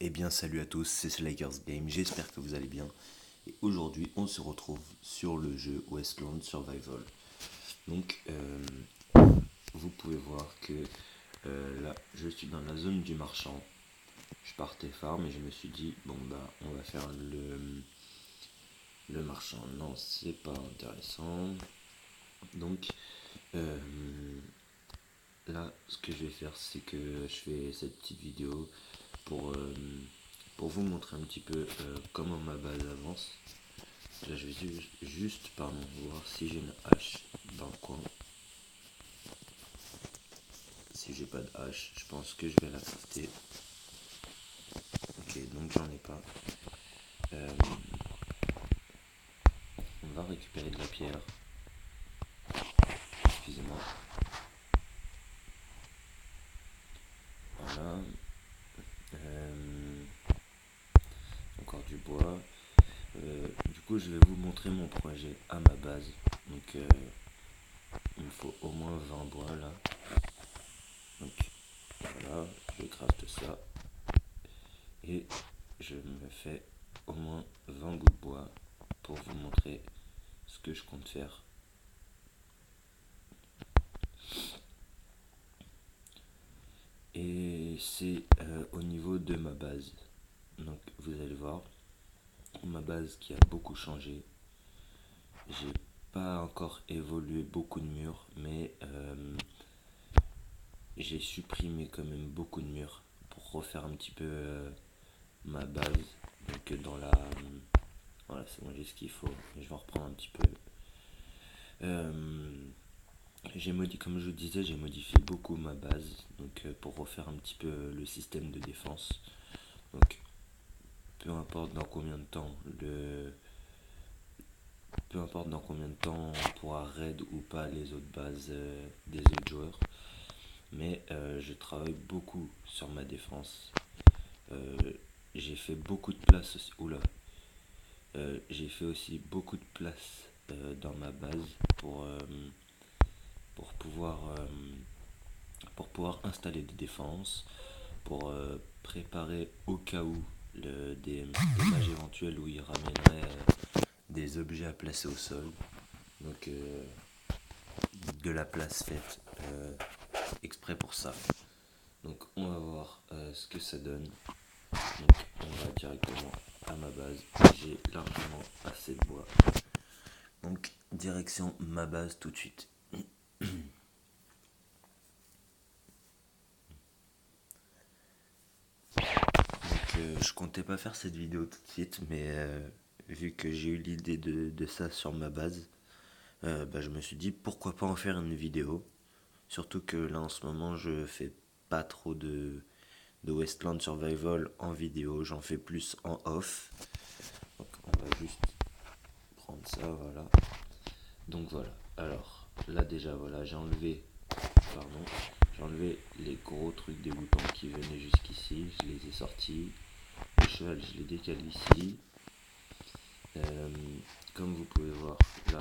Eh bien salut à tous, c'est Slakers Game, j'espère que vous allez bien. Et aujourd'hui on se retrouve sur le jeu Westland Survival. Donc vous pouvez voir que là je suis dans la zone du marchand. Je partais farm et je me suis dit bon bah on va faire le marchand. Non, c'est pas intéressant. Donc euh, là ce que je vais faire c'est que je fais cette petite vidéo pour, euh, pour vous montrer un petit peu comment ma base avance. Là, je vais juste pardon, voir si j'ai une hache dans le coin. Si j'ai pas de hache, je pense que je vais la crafter. Ok, donc j'en ai pas. Euh, on va récupérer de la pierre. Excusez-moi. Voilà. Euh, encore du bois. Du coup, je vais vous montrer mon projet à ma base. Donc, il me faut au moins 20 bois là. Donc, voilà, je craft ça. Et je me fais au moins 20 bouts de bois pour vous montrer ce que je compte faire. Et c'est au niveau de ma base. Donc vous allez voir, ma base qui a beaucoup changé. J'ai pas encore évolué beaucoup de murs, mais j'ai supprimé quand même beaucoup de murs pour refaire un petit peu ma base. Donc dans la... voilà, c'est bon, j'ai ce qu'il faut. Je vais en reprendre un petit peu. Comme je vous disais, j'ai modifié beaucoup ma base donc, pour refaire un petit peu le système de défense. Donc peu importe dans combien de temps peu importe dans combien de temps on pourra raid ou pas les autres bases des autres joueurs. Mais je travaille beaucoup sur ma défense. Euh, j'ai fait beaucoup de place aussi. Oula. J'ai fait aussi beaucoup de place dans ma base pour pouvoir pour pouvoir installer des défenses, pour préparer au cas où des dommages éventuels où il ramènerait des objets à placer au sol. Donc de la place faite exprès pour ça. Donc on va voir ce que ça donne. Donc on va directement à ma base. J'ai largement assez de bois. Donc direction ma base tout de suite. Donc je comptais pas faire cette vidéo tout de suite, mais vu que j'ai eu l'idée de ça sur ma base, bah, je me suis dit pourquoi pas en faire une vidéo. Surtout que là en ce moment je fais pas trop de Westland Survival en vidéo, j'en fais plus en off. Donc on va juste prendre ça, voilà. Donc voilà, alors là déjà voilà, pardon, j'ai enlevé les gros trucs dégoûtants qui venaient jusqu'ici, je les ai sortis. Le cheval je l'ai décalé ici. Euh, Comme vous pouvez voir là,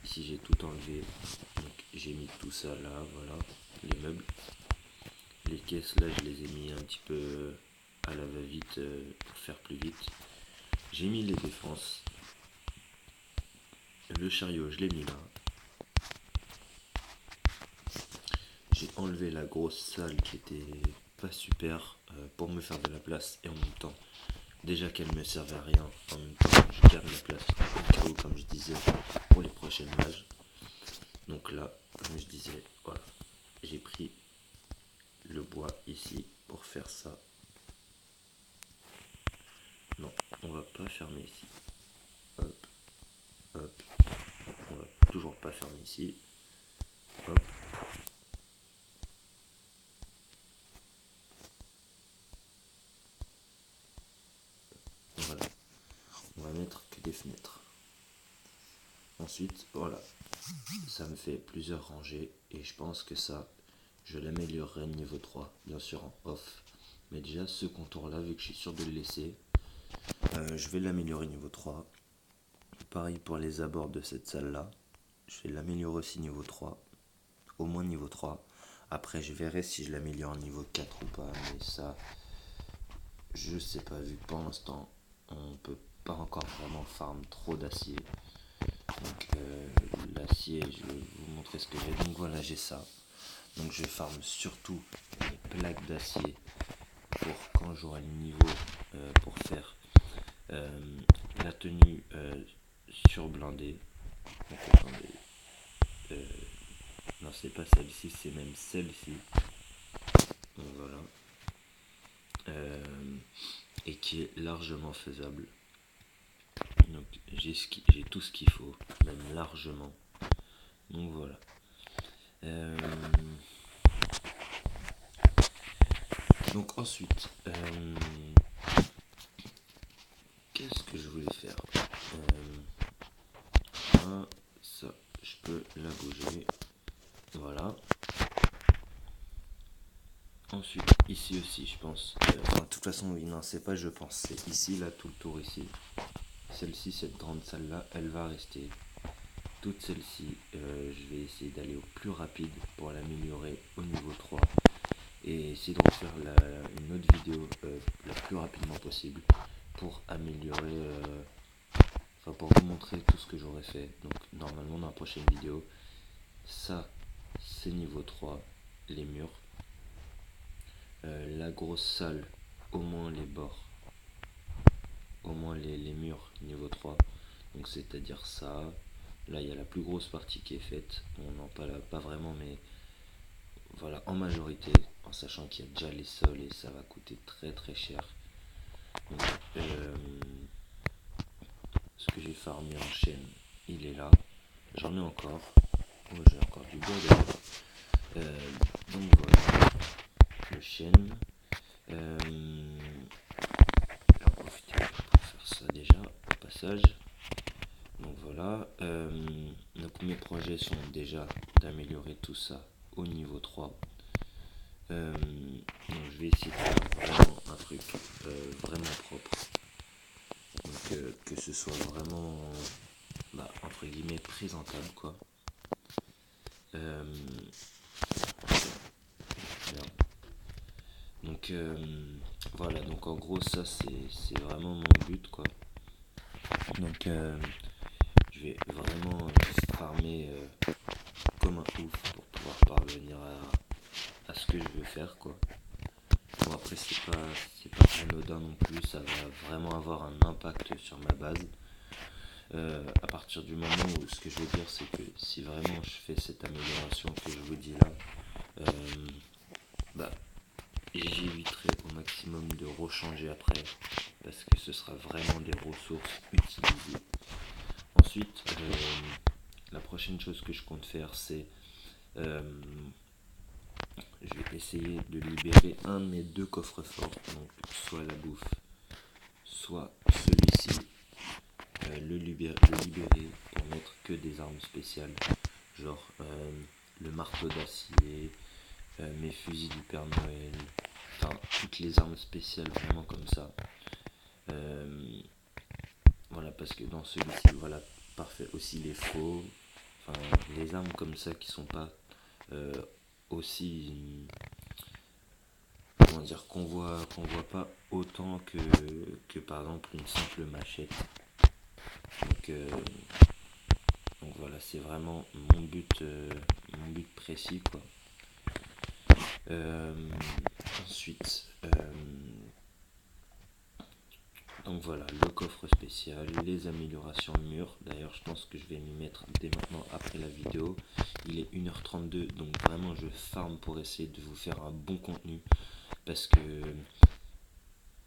ici j'ai tout enlevé, donc j'ai mis tout ça là, voilà, les meubles. Les caisses là je les ai mis un petit peu à la va-vite pour faire plus vite. J'ai mis les défenses. Le chariot je l'ai mis là. J'ai enlevé la grosse salle qui était pas super pour me faire de la place et en même temps déjà qu'elle me servait à rien, en même temps je garde la place au cas où comme je disais pour les prochaines mages. Donc là comme je disais voilà, j'ai pris le bois ici pour faire ça. Non, on va pas fermer ici. Hop, hop, on va toujours pas fermer ici. Hop. Voilà, on va mettre que des fenêtres. Ensuite, voilà, ça me fait plusieurs rangées et je pense que ça, je l'améliorerai niveau 3, bien sûr en off. Mais déjà, ce contour-là, vu que je suis sûr de le laisser, je vais l'améliorer niveau 3. Pareil pour les abords de cette salle-là, je vais l'améliorer aussi niveau 3, au moins niveau 3. Après, je verrai si je l'améliore niveau 4 ou pas, mais ça, je sais pas, vu que pour l'instant on peut pas encore vraiment farm trop d'acier. Donc l'acier, je vais vous montrer ce que j'ai. Donc voilà, j'ai ça. Donc je farm surtout les plaques d'acier pour quand j'aurai le niveau pour faire euh, la tenue surblindée. Donc attendez, euh, non c'est pas celle-ci, c'est même celle-ci. Donc voilà. Et qui est largement faisable. Donc j'ai tout ce qu'il faut, même largement. Donc voilà. Euh, donc ensuite, qu'est-ce que je voulais faire ça, je peux la bouger. Voilà. Ensuite, ici aussi, je pense. Enfin, de toute façon, oui, non, c'est pas je pense. C'est ici, là, tout le tour ici. Celle-ci, cette grande salle-là, elle va rester. Toute celle-ci, je vais essayer d'aller au plus rapide pour l'améliorer au niveau 3. Et essayer de refaire une autre vidéo le plus rapidement possible pour améliorer, enfin pour vous montrer tout ce que j'aurais fait. Donc normalement dans la prochaine vidéo, ça c'est niveau 3, les murs. La grosse salle, au moins les bords, au moins les murs niveau 3. Donc c'est-à-dire ça. Là il y a la plus grosse partie qui est faite. Bon non pas vraiment mais voilà en majorité. En sachant qu'il y a déjà les sols et ça va coûter très très cher. Donc, ce que j'ai farmé en chaîne, il est là. J'en ai encore. Oh, j'ai encore du bois derrière. Donc voilà, le chêne. J'en profite pour faire ça déjà au passage. Donc voilà. Donc mes projets sont déjà d'améliorer tout ça au niveau 3. Donc je vais essayer de faire vraiment un truc vraiment propre. Donc que ce soit vraiment entre guillemets présentable quoi. Donc voilà, donc en gros ça c'est vraiment mon but quoi. Donc je vais vraiment farmer comme un ouf pour pouvoir parvenir à ce que je veux faire quoi. Bon après c'est pas anodin non plus, ça va vraiment avoir un impact sur ma base. À partir du moment où ce que je veux dire c'est que si vraiment je fais cette amélioration que je vous dis là, bah j'éviterai au maximum de rechanger après parce que ce sera vraiment des ressources utilisées. Ensuite, la prochaine chose que je compte faire c'est je vais essayer de libérer un de mes deux coffres-forts, donc soit la bouffe, soit celui-ci, le libérer pour mettre que des armes spéciales, genre le marteau d'acier, mes fusils du Père Noël, enfin toutes les armes spéciales vraiment comme ça. Voilà, parce que dans celui-ci, voilà, parfait aussi les faux, enfin les armes comme ça qui sont pas aussi, comment dire, qu'on voit pas autant que par exemple une simple machette. Donc, donc voilà, c'est vraiment mon but précis quoi. Ensuite, donc voilà, le coffre spécial, les améliorations de mur. D'ailleurs, je pense que je vais m'y mettre dès maintenant après la vidéo. Il est 1h32, donc vraiment je farm pour essayer de vous faire un bon contenu. Parce que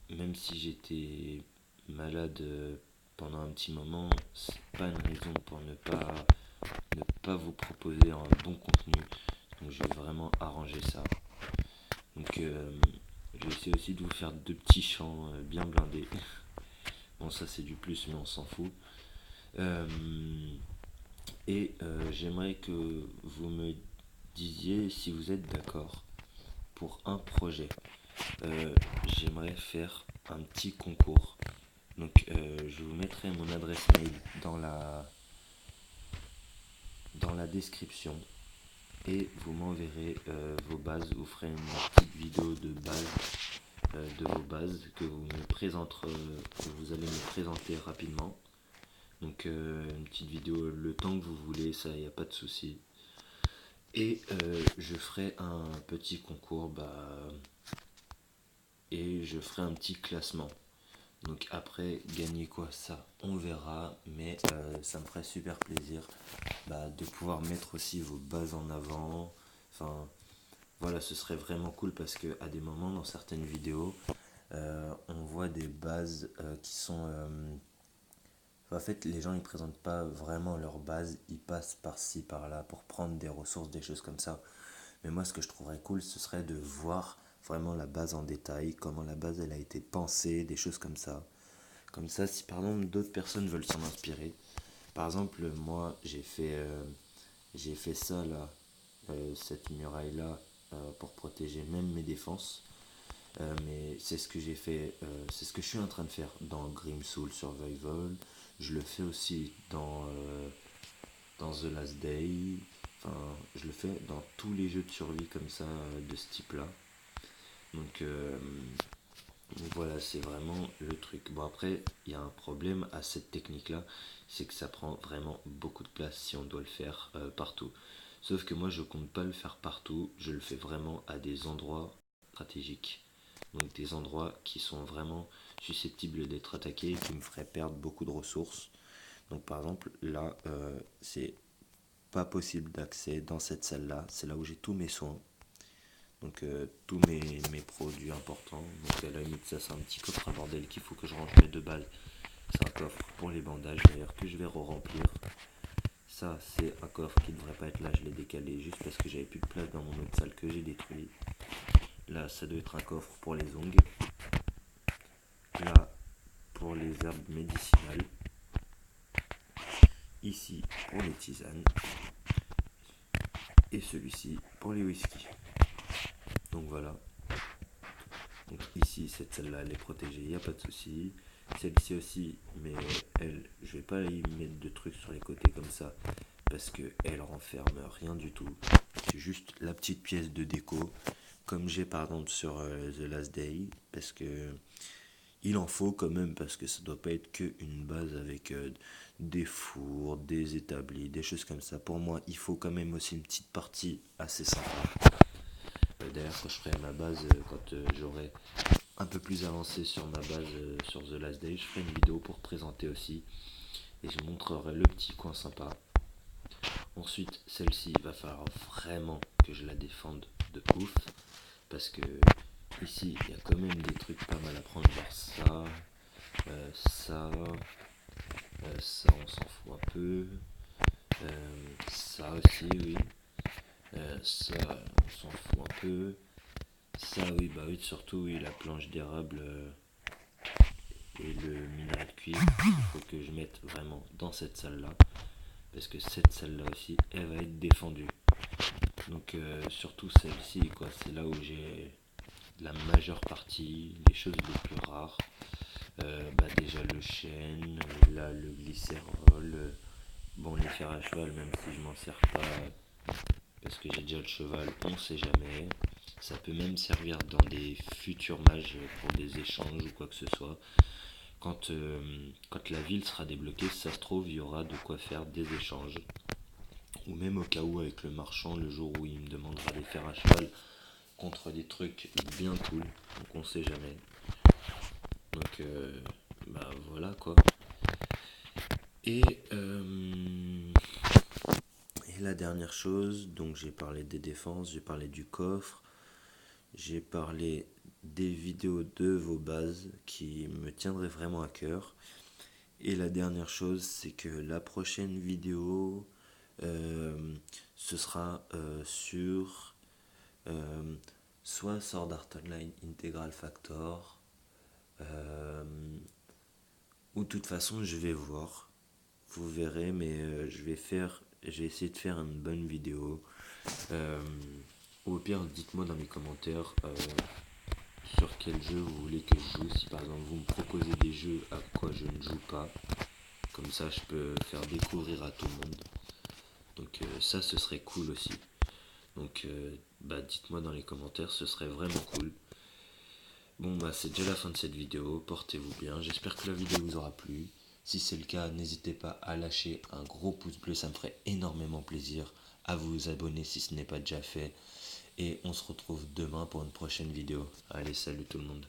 même si j'étais malade pendant un petit moment, c'est pas une raison pour ne pas vous proposer un bon contenu. Donc je vais vraiment arranger ça. Donc je vais essayer aussi de vous faire deux petits champs bien blindés. Bon ça c'est du plus mais on s'en fout. Et j'aimerais que vous me disiez si vous êtes d'accord pour un projet. J'aimerais faire un petit concours. Donc je vous mettrai mon adresse mail dans la description et vous m'enverrez vos bases. Vous ferez une petite vidéo de base de vos bases que vous allez me présenter rapidement. Donc une petite vidéo le temps que vous voulez, ça y a pas de souci. Et je ferai un petit concours et je ferai un petit classement. Donc après, gagner quoi, ça on verra, mais ça me ferait super plaisir de pouvoir mettre aussi vos bases en avant. Enfin voilà, ce serait vraiment cool parce que à des moments dans certaines vidéos, on voit des bases qui sont... en fait, les gens ils présentent pas vraiment leurs bases, ils passent par-ci par-là pour prendre des ressources, des choses comme ça. Mais moi, ce que je trouverais cool, ce serait de voir vraiment la base en détail, comment la base elle a été pensée, des choses comme ça. Comme ça, si par exemple d'autres personnes veulent s'en inspirer, par exemple, moi j'ai fait ça là, cette muraille là, pour protéger même mes défenses. Mais c'est ce que j'ai fait, c'est ce que je suis en train de faire dans Grimsoul Survival. Je le fais aussi dans The Last Day. Enfin, je le fais dans tous les jeux de survie comme ça, de ce type-là. Donc, voilà, c'est vraiment le truc. Bon, après, il y a un problème à cette technique-là, c'est que ça prend vraiment beaucoup de place si on doit le faire partout. Sauf que moi, je compte pas le faire partout, je le fais vraiment à des endroits stratégiques. Donc des endroits qui sont vraiment susceptibles d'être attaqués et qui me feraient perdre beaucoup de ressources. Donc par exemple, là, c'est pas possible d'accès dans cette salle-là. C'est là où j'ai tous mes soins. Donc tous mes produits importants. Donc à la limite, ça c'est un petit coffre à bordel qu'il faut que je range mes deux balles. C'est un coffre pour les bandages d'ailleurs que je vais re-remplir. Ça c'est un coffre qui ne devrait pas être là, je l'ai décalé juste parce que j'avais plus de place dans mon autre salle que j'ai détruit. Là ça doit être un coffre pour les ongles. Là pour les herbes médicinales. Ici pour les tisanes. Et celui-ci pour les whisky. Donc voilà. Donc ici, cette salle-là, elle est protégée, il n'y a pas de souci. Celle-ci aussi, mais elle, je vais pas y mettre de trucs sur les côtés comme ça, parce qu'elle renferme rien du tout. C'est juste la petite pièce de déco, comme j'ai par exemple sur The Last Day, parce que il en faut quand même, parce que ça doit pas être que une base avec des fours, des établis, des choses comme ça. Pour moi, il faut quand même aussi une petite partie assez sympa. D'ailleurs, quand je ferai ma base, quand j'aurai un peu plus avancé sur ma base sur The Last Day, je ferai une vidéo pour présenter aussi. Et je montrerai le petit coin sympa. Ensuite, celle-ci, il va falloir vraiment que je la défende de ouf. Parce que ici, il y a quand même des trucs pas mal à prendre. Genre ça, ça, ça, on s'en fout un peu. Ça aussi, oui. Ça, on s'en fout un peu. Ça, oui, bah oui, surtout, oui, la planche d'érable et le minerai de cuivre. Il faut que je mette vraiment dans cette salle-là. Parce que cette salle-là aussi, elle va être défendue. Donc, surtout celle-ci, quoi. C'est là où j'ai la majeure partie, les choses les plus rares. Déjà le chêne, là, le glycérol. Bon, les fers à cheval, même si je m'en sers pas. Parce que j'ai déjà le cheval, on sait jamais. Ça peut même servir dans des futurs mages pour des échanges ou quoi que ce soit. Quand la ville sera débloquée, si ça se trouve, il y aura de quoi faire des échanges. Ou même au cas où avec le marchand, le jour où il me demandera des fers à cheval contre des trucs bien cool. Donc on sait jamais. Donc voilà quoi. Et, et la dernière chose, donc j'ai parlé des défenses, j'ai parlé du coffre, j'ai parlé des vidéos de vos bases qui me tiendraient vraiment à cœur. Et la dernière chose, c'est que la prochaine vidéo, ce sera sur euh, soit Sword Art Online Integral Factor, euh, ou de toute façon, je vais voir. Vous verrez, mais je vais essayer de faire une bonne vidéo. Euh, ou au pire, dites-moi dans les commentaires sur quel jeu vous voulez que je joue. Si par exemple vous me proposez des jeux à quoi je ne joue pas, comme ça je peux faire découvrir à tout le monde. Donc ça, ce serait cool aussi. Donc dites-moi dans les commentaires, ce serait vraiment cool. Bon bah c'est déjà la fin de cette vidéo, portez-vous bien, j'espère que la vidéo vous aura plu. Si c'est le cas, n'hésitez pas à lâcher un gros pouce bleu, ça me ferait énormément plaisir. À vous abonner si ce n'est pas déjà fait. Et on se retrouve demain pour une prochaine vidéo. Allez, salut tout le monde.